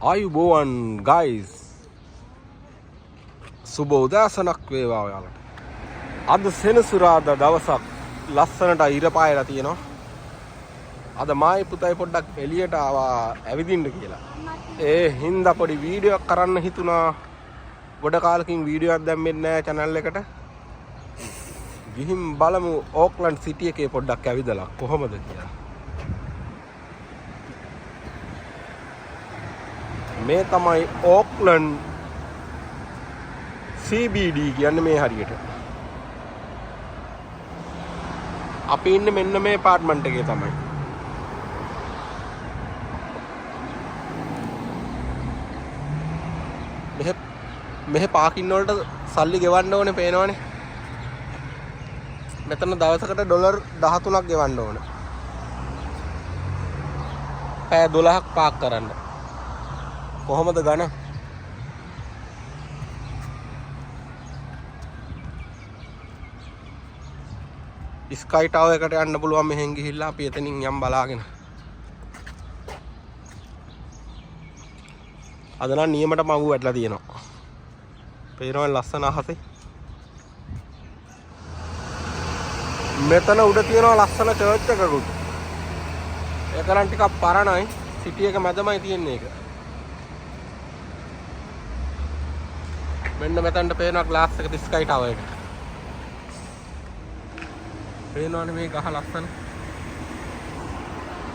ආයුබෝවන් ගයිස් සුබ උදෑසනක් වේවා ඔයාලට. අද සෙනසුරාදා දවසක් ලස්සනට ඉර පායලා තියෙනවා. අද මායි පුතයි පොඩ්ඩක් එළියට ආවා ඇවිදින්න කියලා. ඒ හින්දා පොඩි වීඩියෝ එකක් කරන්න හිතුණා. ගොඩ කාලෙකින් වීඩියෝ එකක් දැම්මෙත් නැහැ channel එකට. ගිහින් බලමු ඕක්ලන්ඩ් සිටි එකේ පොඩ්ඩක් ඇවිදලා කොහොමද කියලා. මේ තමයි ඕක්ලන්ඩ් CBD කියන්නේ මේ හරියට. අපි ඉන්නේ මෙන්න මේ අපාර්ට්මන්ට් එකේ තමයි. මෙහෙ පාකින් වලට සල්ලි ගෙවන්න ඕනේ පේනවනේ. මෙතන දවසකට ඩොලර් 13ක් ගෙවන්න ඕනේ. පැය 12ක් පාක් කරන්න. කොහොමද ගණන්? ස්කයි ටවර් එකට යන්න පුළුවන් මෙහෙන් ගිහිල්ලා අපි එතනින් යම් බලාගෙන. අද නම් නියමට මඟු වැටලා තියෙනවා. පේනවනේ ලස්සන අහසේ. මෙතන උඩ තියෙනවා ලස්සන චර්ච් එකකුත්. ඒක නම් ටිකක් පරණයි. සිටි එක මැදමයි තියෙන්නේ ඒක. මෙන්න මෙතනට පේනවා ග්ලාස් එක ස්කයි ටවර් එක. පේනවනේ මේ ගහ ලස්සන.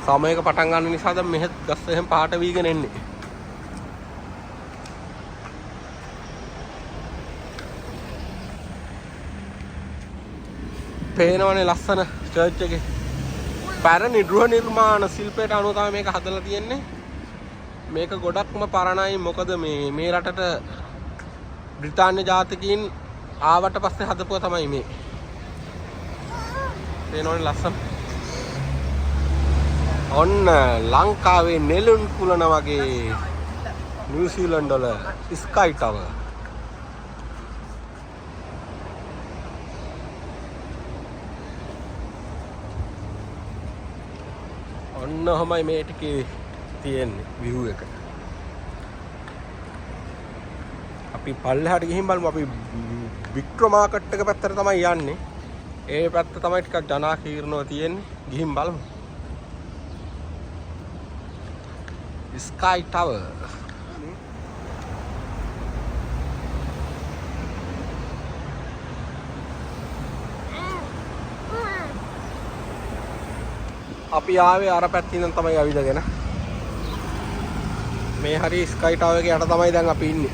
සමයක පටන් ගන්න නිසා දැන් මෙහෙත් ගස් එහෙම පහට වීගෙන එන්නේ. පේනවනේ ලස්සන චර්ච් එකේ. පැරණි ගෘහ නිර්මාණ ශිල්පයට අනුව තමයි මේක හදලා තියෙන්නේ. මේක ගොඩක්ම පරණයි. මොකද මේ රටට බ්‍රිතාන්‍ය ජාතිකයින් ආවට පස්සේ හදපුවා තමයි මේ. පේනවනේ ලස්සන. ඔන්න ලංකාවේ නෙළුම් කුලන වගේ නිව්සීලන්ඩ් වල ස්කයි ටවර්. ඔන්න ඔහමයි මේ ටිකේ තියෙන්නේ view එක. අපි පල්ලෙහාට ගිහින් බලමු. අපි වික්ට්‍රෝ මාකට් එක පැත්තට තමයි යන්නේ. ඒ පැත්ත තමයි ටිකක් ජනාකීර්ණව තියෙන්නේ. ගිහින් බලමු. Sky tower. අපි ආවේ අර පැත්තේ ඉඳන් තමයි ඇවිදගෙන. මේ හරි ස්කයි ටවර් එකේ යට තමයි දැන් අපි ඉන්නේ.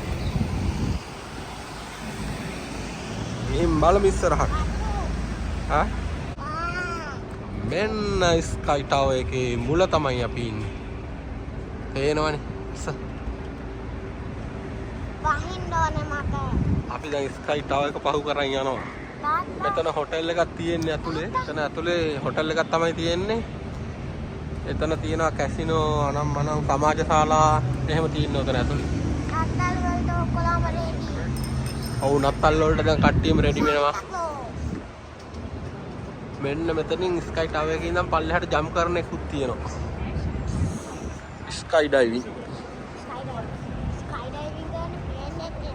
ගිහින් බලමු ඉස්සරහට. මෙන්න ස්කයි ටවර් එකේ මුල තමයි අපි ඉන්නේ. පේනවනේ. වහින්න ඕනේ මට. අපි දැන් ස්කයි ටවර් එක පහු කරන් යනවා. මෙතන හොටෙල් එකක් තියෙන්නේ ඇතුලේ. එතන ඇතුලේ හොටෙල් එකක් තමයි තියෙන්නේ. එතන තියෙනවා කැසිනෝ අනම්මනම් සමාජශාලා එහෙම තියෙනවා එතන ඇතුලේ. නත්තල් වලට ඔක්කොම රෙඩි. ඔව් නත්තල් වලට දැන් කට්ටියම රෙඩි වෙනවා. මෙන්න මෙතනින් ස්කයි ටවර් එකේ ඉඳන් පල්ලෙහාට ජම්ප් කරන එකකුත් තියෙනවා. Sky diving. ස්කයි ඩයිවිං කරන ප්ලේන් එකේ.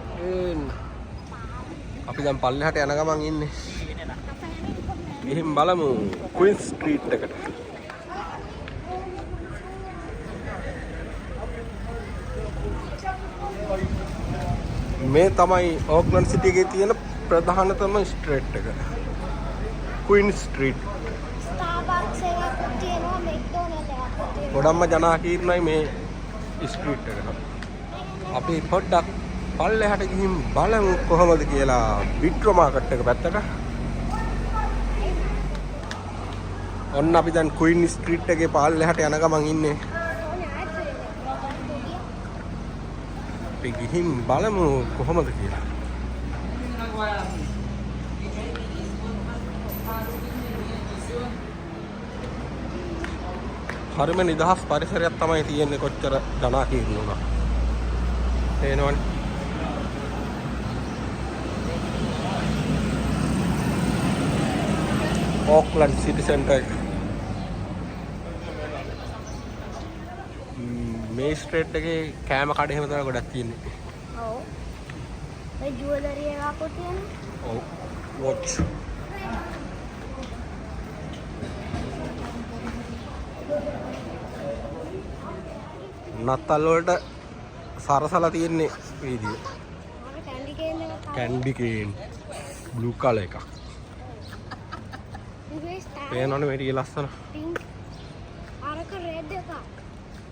අපි දැන් පල්ලෙහාට යන ගමන් ඉන්නේ. ගිහින් බලමු ක්වීන් ස්ට්‍රීට් එකට. මේ තමයි ඕක්ලන්ඩ් සිටි එකේ තියෙන ප්‍රධානතම ස්ට්‍රීට් එක. Queen street. ස්ටාර්බක්ස් එකක් තියෙනවා මෙක්ඩොනල්ඩ් එකක් තියෙනවා. ගොඩක්ම ජනාකීර්ණයි මේ ස්ට්‍රීට් එක. අපි පොඩ්ඩක් පල්ලෙහාට ගිහින් බලමු කොහොමද කියලා වික්ට්‍රෝ මාකට් එක පැත්තට. ඔන්න අපි දැන් ක්වීන් ස්ට්‍රීට් එකේ පල්ලෙහාට යන ගමන් ඉන්නේ. අපි ගිහින් බලමු කොහොමද කියලා. හරිම නිදහස් පරිසරයක් තමයි තියෙන්නේ කොච්චර ජනාකීර්ණ වුණා. තේනවනේ. ඕක්ලන්ඩ් සිටි සෙන්ටර් එක. මේ ස්ට්‍රීට් එකේ කෑම කඩ එහෙම තමයි ගොඩක් තියෙන්නේ. ඔව්. ඒ ජුවලරි එකක් තියෙනවා. ඔව්. වොච්. නත්තල් වලට සරසලා තියෙන්නේ වීදියේ. කැන්ඩි කේන් එකක්. කැන්ඩි කේන් බ්ලූ කලර් එකක්. පේනවනේ මේ ටික ලස්සන. පින්ක්. අරක රෙඩ් එකක්.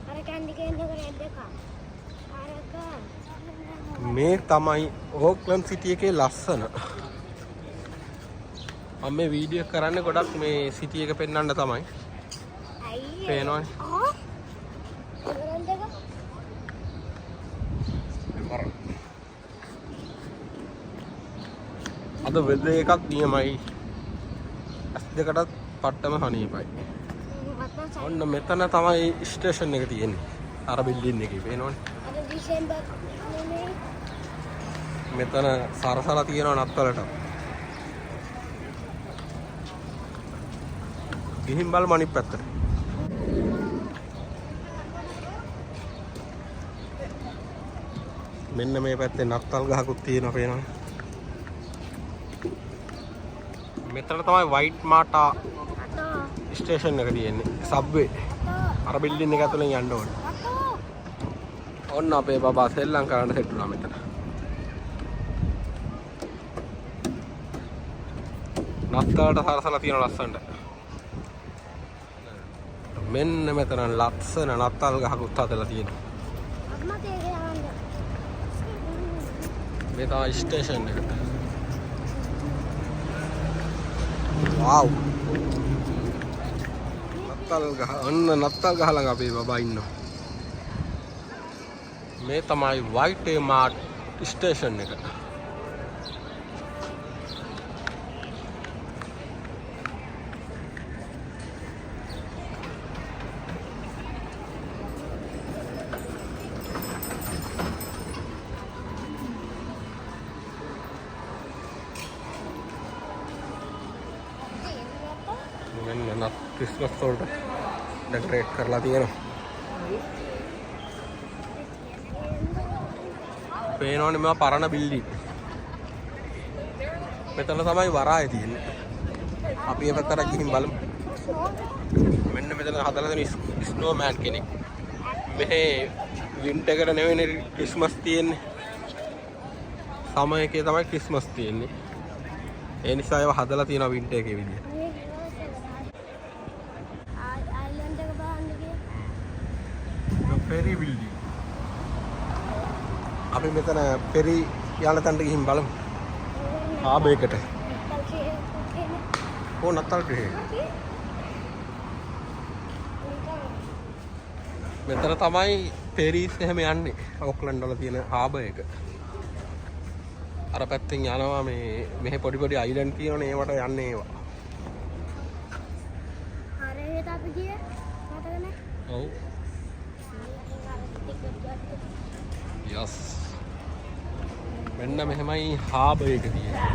අර කැන්ඩි කේන් එක රෙඩ් එකක්. අරක මේ තමයි ඕක්ලන්ඩ් සිටි එකේ ලස්සන. මම මේ වීඩියෝ කරන්නේ ගොඩක් මේ සිටි එක පෙන්වන්න තමයි. අයියේ. පේනවනේ. රෙඩ් එක. අද වෙද එකක් නියමයි. ඇස් දෙකටත් පට්ටම හනීපයි. ඔන්න මෙතන තමයි ස්ටේෂන් එක තියෙන්නේ. අර බිල්ඩින් එකේ පේනවනේ. අද දෙසැම්බර් නේ. මෙතන සරසලා තියෙනවා නත්තලට. ගිහින් බලමු අනිත් පැත්තට. මෙන්න මේ පැත්තේ නත්තල් ගහකුත් තියෙනවා පේනවනේ. මෙතන තමයි වයිට් මාටා ස්ටේෂන් එක තියෙන්නේ. සබ්වේ. අර බිල්ඩින් එක ඇතුලෙන් යන්න ඕනේ. ඔන්න අපේ බබා සෙල්ලම් කරන්න සෙට් වුණා මෙතන. නත්තලට සරසලා තියෙන ලස්සනට. මෙන්න මෙතන ලස්සන නත්තල් ගහකුත් හදලා තියෙනවා. අම්මා තේරෙන්නේ යන්න. මේ තමයි ස්ටේෂන් එක. වව්. නත්තල් ගහ ඔන්න නත්තල් ගහ ළඟ අපේ බබා ඉන්නවා. මේ තමයි වයිට් මාර්ට් ස්ටේෂන් එක. මෙන්න නත් ක්‍රිස්මස් වලට ඩෙකොරේට් කරලා තියෙනවා. පේනවනේ මේවා පරණ බිල්ඩින්. මෙතන තමයි වරාය තියෙන්නේ. අපි ඒ පැත්තට ගිහින් බලමු. මෙන්න මෙතන හදලා තියෙන ස්නෝ මෑන් කෙනෙක්. මෙහි වින්ටර් එකට නෙවෙයි ක්‍රිස්මස් තියෙන්නේ. සමය එකේ තමයි ක්‍රිස්මස් තියෙන්නේ. ඒ නිසා ඒවා හදලා තියෙනවා වින්ටර් එකේ විදියට. අයිලන්ඩ් එක බලන්න ගියේ. පෙරි බිල්ඩින්. අපි මෙතන පෙරි යන තැනට ගිහින් බලමු. ආබේකට. ඕ නත්තල් ට්‍රේ. මෙතන තමයි පෙරිස් එහෙම යන්නේ. ඕක්ලන්ඩ් වල තියෙන හාබර් එක. අර පැත්තෙන් යනවා මේ මෙහෙ පොඩි පොඩි අයිලන්ඩ් තියෙනවනේ ඒවට යන්නේ ඒවා. හරියට අපි ගියේ මතක නැහැ. ඔව්. යස්. මෙන්න මෙහෙමයි හාබර් එක තියෙන්නේ.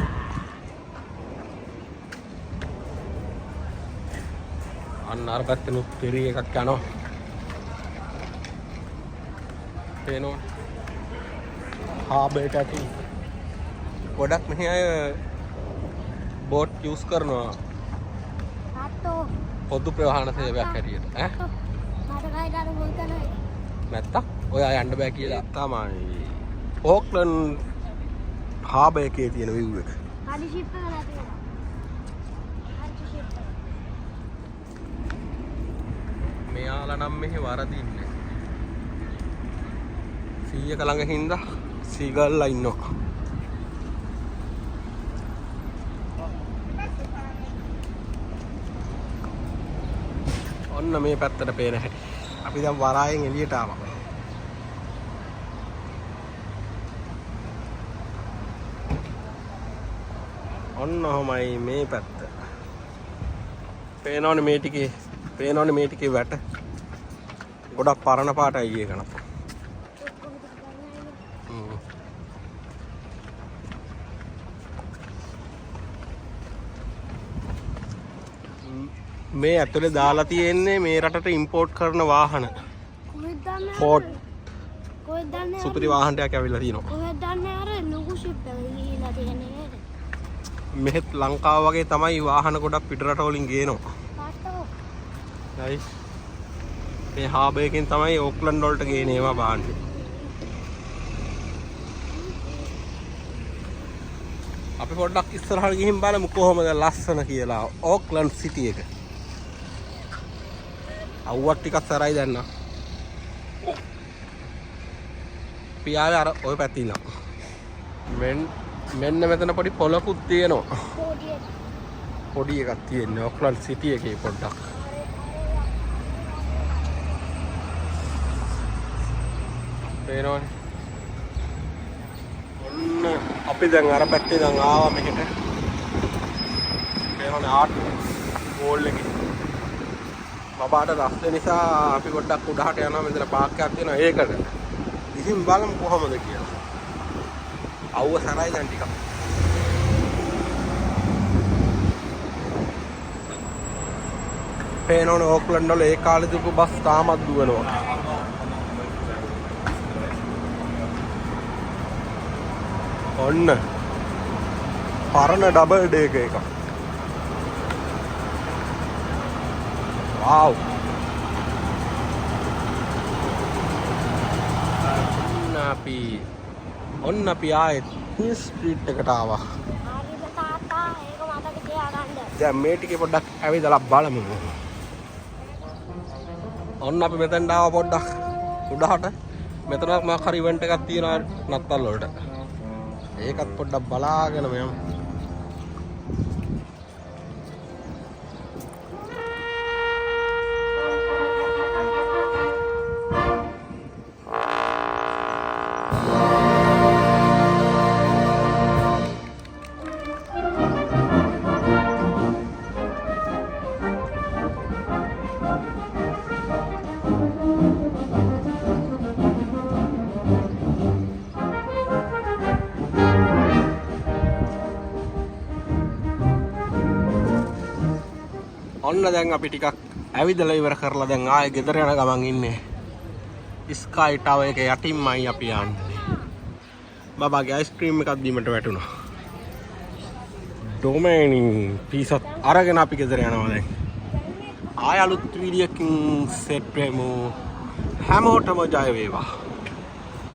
අන්න අර පැත්තෙනුත් පෙරි එකක් යනවා. පේනවනේ. හාබර් එක ඇතුළේ ගොඩක් මෙහි අය බෝට් යූස් කරනවා. තාත්තෝ පොදු ප්‍රවාහන සේවයක් හැටියට. මතකයිද අර මුල් කරේ. නැත්තම් ඔයා යන්න බෑ කියලා තමයි. ඕක්ලන්ඩ් හාබර් එකේ තියෙන view එක. හරි ෂිප් එක නැතිව. හරි ෂිප් එක. මෙයාලා නම් මෙහි වරදින්නේ. 100ක ළඟ හින්දා සීගල්ලා ඉන්නවා. ඔන්න මේ පැත්තට පේන හැටි. අපි දැන් වරායෙන් එළියට ආවා. ඔන්න ඔහමයි මේ පැත්ත. පේනවනේ මේ ටිකේ වැට. ගොඩක් පරණ පාටයි ඒක නම්. මේ ඇතුලේ දාලා තියෙන්නේ මේ රටට ඉම්පෝට් කරන වාහන. කොහෙද දන්නේ ෆෝඩ් කොහෙද දන්නේ සුපිරි වාහනයක් ඇවිල්ලා තියෙනවා. කොහෙද දන්නේ අර ලොකු ෂිප් එක ගිහිලා තියෙන්නේ නේද? මෙහෙත් ලංකාව වගේ තමයි වාහන ගොඩක් පිටරට වලින් ගේනවා. පාටෝ හරි. මේ හාබර් එකෙන් තමයි ඕක්ලන්ඩ් වලට ගේන්නේ ඒවා බාන්නේ. අපි පොඩ්ඩක් ඉස්සරහට ගිහින් බලමු කොහොමද ලස්සන කියලා ඕක්ලන්ඩ් සිටි එක. අවුවක් ටිකක් සරයි දැන් නම්. පියාවේ අර ඔය පැත්තේ ඉන්නවා. මෙන්න මෙතන පොඩි පොලකුත් තියෙනවා. පොඩි එකක් තියෙනවා ඕක්ලන්ඩ් සිටි එකේ පොඩ්ඩක්. පේනවනේ. ඔන්න අපි දැන් අර පැත්තේ දැන් ආවා මෙහෙට. පේනවනේ ආට් වෝල් එකේ. බබාට රස්ත නිසා අපි පොඩ්ඩක් උඩහට යනවා මෙතන පාක් එකක් තියෙනවා ඒකට. ඉතින් බලමු කොහොමද කියලා. අවුව සරයි දැන් ටිකක්. පේනවනේ ඕක්ලන්ඩ් වල ඒ කාලේ දුපු බස් තාමත් දුවනවා. ඔන්න පරණ ඩබල් ඩේක එක. වව්. ඔන්න අපි ආයෙත් ස්ට්‍රීට් එකට ආවා. හරිද තාත්තා ඒක මතක තියාගන්න. දැන් මේ ටිකේ පොඩ්ඩක් ඇවිදලා බලමු. ඔන්න අපි මෙතෙන්ට ආවා පොඩ්ඩක් උඩහට. මෙතනක් මාක් හරි ඉවෙන්ට් එකක් තියෙනවා නත්තල් වලට. ඒකත් පොඩ්ඩක් බලාගෙන යමු. ඔන්න දැන් අපි ටිකක් ඇවිදලා ඉවර කරලා දැන් ආයෙ ගෙදර යන ගමන් ඉන්නේ. ස්කයි ටවර් එක යටින්මයි අපි යන්නේ. බබාගේ අයිස්ක්‍රීම් එකක් දීමට වැටුණා. ඩොමේනි පීසත් අරගෙන අපි ගෙදර යනවා දැන්. ආයෙ අලුත් වීඩියෝ එකකින් සෙට් වෙමු. හැමෝටම ජය වේවා.